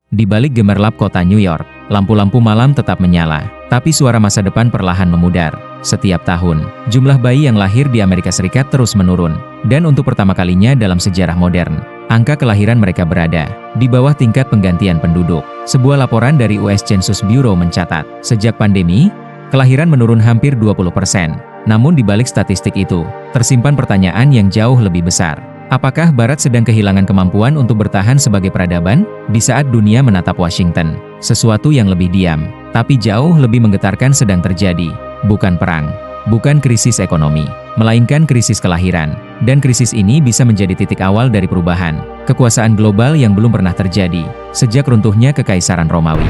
Di balik gemerlap kota New York, lampu-lampu malam tetap menyala, tapi suara masa depan perlahan memudar. Setiap tahun, jumlah bayi yang lahir di Amerika Serikat terus menurun, dan untuk pertama kalinya dalam sejarah modern, angka kelahiran mereka berada di bawah tingkat penggantian penduduk. Sebuah laporan dari US Census Bureau mencatat, sejak pandemi, kelahiran menurun hampir 20%. Namun di balik statistik itu, tersimpan pertanyaan yang jauh lebih besar. Apakah Barat sedang kehilangan kemampuan untuk bertahan sebagai peradaban di saat dunia menatap Washington? Sesuatu yang lebih diam, tapi jauh lebih menggetarkan sedang terjadi. Bukan perang, bukan krisis ekonomi, melainkan krisis kelahiran. Dan krisis ini bisa menjadi titik awal dari perubahan kekuasaan global yang belum pernah terjadi sejak runtuhnya Kekaisaran Romawi.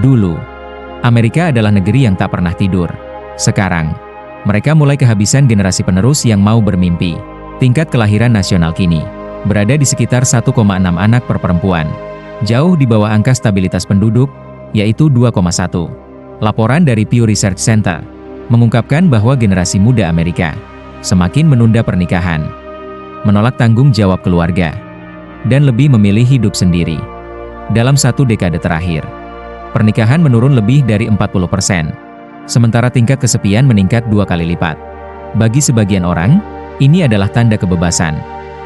Dulu, Amerika adalah negeri yang tak pernah tidur. Sekarang, mereka mulai kehabisan generasi penerus yang mau bermimpi. Tingkat kelahiran nasional kini berada di sekitar 1,6 anak per perempuan, jauh di bawah angka stabilitas penduduk, yaitu 2,1. Laporan dari Pew Research Center mengungkapkan bahwa generasi muda Amerika semakin menunda pernikahan, menolak tanggung jawab keluarga, dan lebih memilih hidup sendiri. Dalam satu dekade terakhir, pernikahan menurun lebih dari 40%. Sementara tingkat kesepian meningkat 2 kali lipat. Bagi sebagian orang, ini adalah tanda kebebasan.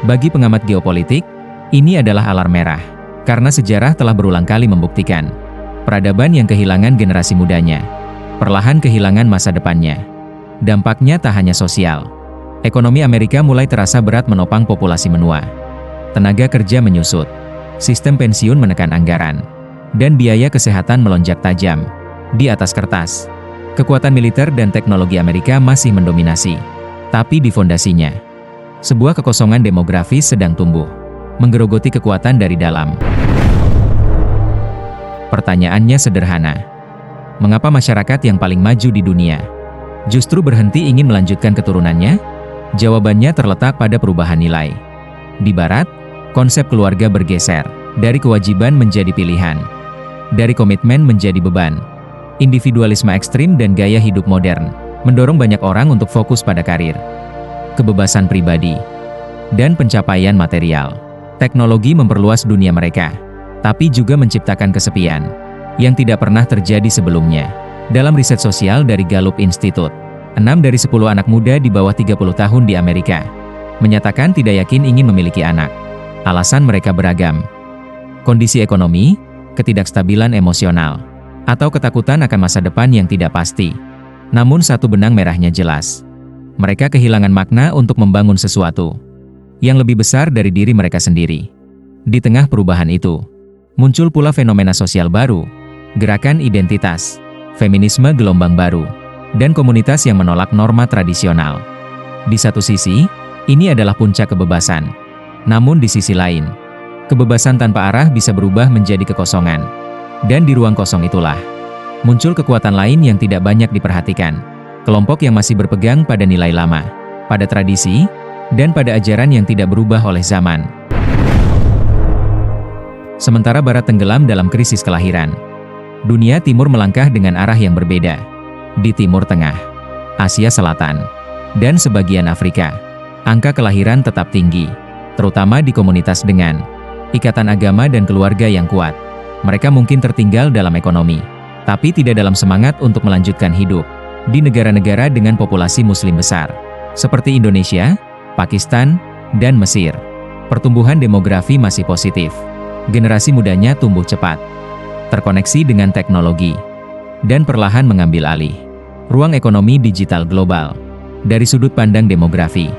Bagi pengamat geopolitik, ini adalah alarm merah. Karena sejarah telah berulang kali membuktikan, peradaban yang kehilangan generasi mudanya, perlahan kehilangan masa depannya. Dampaknya tak hanya sosial. Ekonomi Amerika mulai terasa berat menopang populasi menua. Tenaga kerja menyusut, sistem pensiun menekan anggaran, dan biaya kesehatan melonjak tajam. Di atas kertas, kekuatan militer dan teknologi Amerika masih mendominasi. Tapi di fondasinya, sebuah kekosongan demografis sedang tumbuh, menggerogoti kekuatan dari dalam. Pertanyaannya sederhana. Mengapa masyarakat yang paling maju di dunia justru berhenti ingin melanjutkan keturunannya? Jawabannya terletak pada perubahan nilai. Di Barat, konsep keluarga bergeser dari kewajiban menjadi pilihan, dari komitmen menjadi beban. Individualisme ekstrim dan gaya hidup modern mendorong banyak orang untuk fokus pada karir, kebebasan pribadi, dan pencapaian material. Teknologi memperluas dunia mereka, tapi juga menciptakan kesepian yang tidak pernah terjadi sebelumnya. Dalam riset sosial dari Gallup Institute, 6 dari 10 anak muda di bawah 30 tahun di Amerika menyatakan tidak yakin ingin memiliki anak. Alasan mereka beragam. Kondisi ekonomi, ketidakstabilan emosional, atau ketakutan akan masa depan yang tidak pasti. Namun satu benang merahnya jelas. Mereka kehilangan makna untuk membangun sesuatu yang lebih besar dari diri mereka sendiri. Di tengah perubahan itu, muncul pula fenomena sosial baru, gerakan identitas, feminisme gelombang baru, dan komunitas yang menolak norma tradisional. Di satu sisi, ini adalah puncak kebebasan. Namun di sisi lain, kebebasan tanpa arah bisa berubah menjadi kekosongan. Dan di ruang kosong itulah, muncul kekuatan lain yang tidak banyak diperhatikan. Kelompok yang masih berpegang pada nilai lama, pada tradisi, dan pada ajaran yang tidak berubah oleh zaman. Sementara Barat tenggelam dalam krisis kelahiran, dunia Timur melangkah dengan arah yang berbeda. Di Timur Tengah, Asia Selatan, dan sebagian Afrika, angka kelahiran tetap tinggi, terutama di komunitas dengan ikatan agama dan keluarga yang kuat. Mereka mungkin tertinggal dalam ekonomi, tapi tidak dalam semangat untuk melanjutkan hidup. Di negara-negara dengan populasi muslim besar, seperti Indonesia, Pakistan, dan Mesir, pertumbuhan demografi masih positif. Generasi mudanya tumbuh cepat, terkoneksi dengan teknologi, dan perlahan mengambil alih ruang ekonomi digital global. Dari sudut pandang demografi,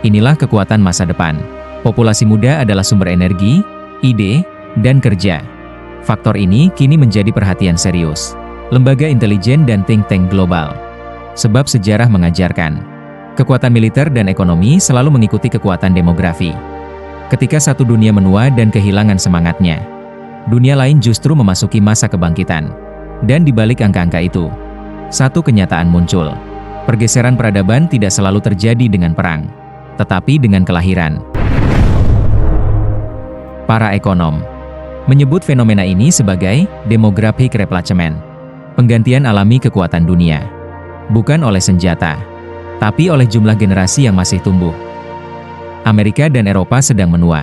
inilah kekuatan masa depan. Populasi muda adalah sumber energi, ide, dan kerja. Faktor ini kini menjadi perhatian serius lembaga intelijen dan think tank global. Sebab sejarah mengajarkan, kekuatan militer dan ekonomi selalu mengikuti kekuatan demografi. Ketika satu dunia menua dan kehilangan semangatnya, dunia lain justru memasuki masa kebangkitan. Dan di balik angka-angka itu, satu kenyataan muncul. Pergeseran peradaban tidak selalu terjadi dengan perang, tetapi dengan kelahiran. Para ekonom menyebut fenomena ini sebagai demographic replacement, penggantian alami kekuatan dunia, bukan oleh senjata, tapi oleh jumlah generasi yang masih tumbuh. Amerika dan Eropa sedang menua.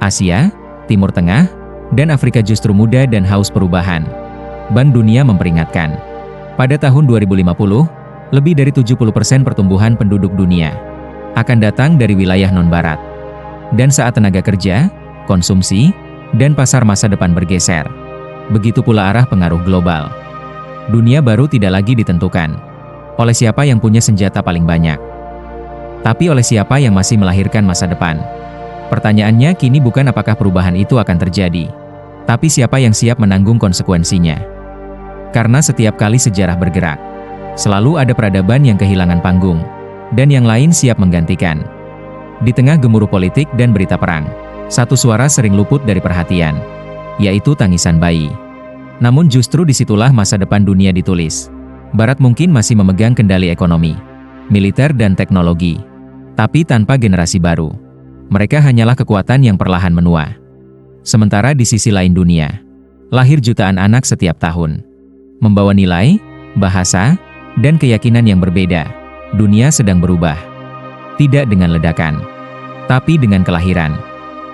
Asia, Timur Tengah, dan Afrika justru muda dan haus perubahan. Bank Dunia memperingatkan, pada tahun 2050, lebih dari 70% pertumbuhan penduduk dunia akan datang dari wilayah non-barat. Dan saat tenaga kerja, konsumsi, dan pasar masa depan bergeser, begitu pula arah pengaruh global. Dunia baru tidak lagi ditentukan oleh siapa yang punya senjata paling banyak, tapi oleh siapa yang masih melahirkan masa depan. Pertanyaannya kini bukan apakah perubahan itu akan terjadi, tapi siapa yang siap menanggung konsekuensinya. Karena setiap kali sejarah bergerak, selalu ada peradaban yang kehilangan panggung, dan yang lain siap menggantikan. Di tengah gemuruh politik dan berita perang, satu suara sering luput dari perhatian, yaitu tangisan bayi. Namun justru disitulah masa depan dunia ditulis. Barat mungkin masih memegang kendali ekonomi, militer dan teknologi, tapi tanpa generasi baru. Mereka hanyalah kekuatan yang perlahan menua. Sementara di sisi lain dunia, lahir jutaan anak setiap tahun, membawa nilai, bahasa, dan keyakinan yang berbeda. Dunia sedang berubah. Tidak dengan ledakan, tapi dengan kelahiran.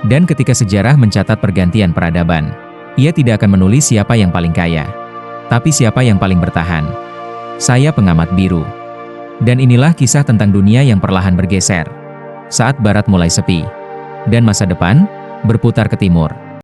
Dan ketika sejarah mencatat pergantian peradaban, ia tidak akan menulis siapa yang paling kaya, tapi siapa yang paling bertahan. Saya pengamat biru. Dan inilah kisah tentang dunia yang perlahan bergeser saat Barat mulai sepi, dan masa depan berputar ke timur.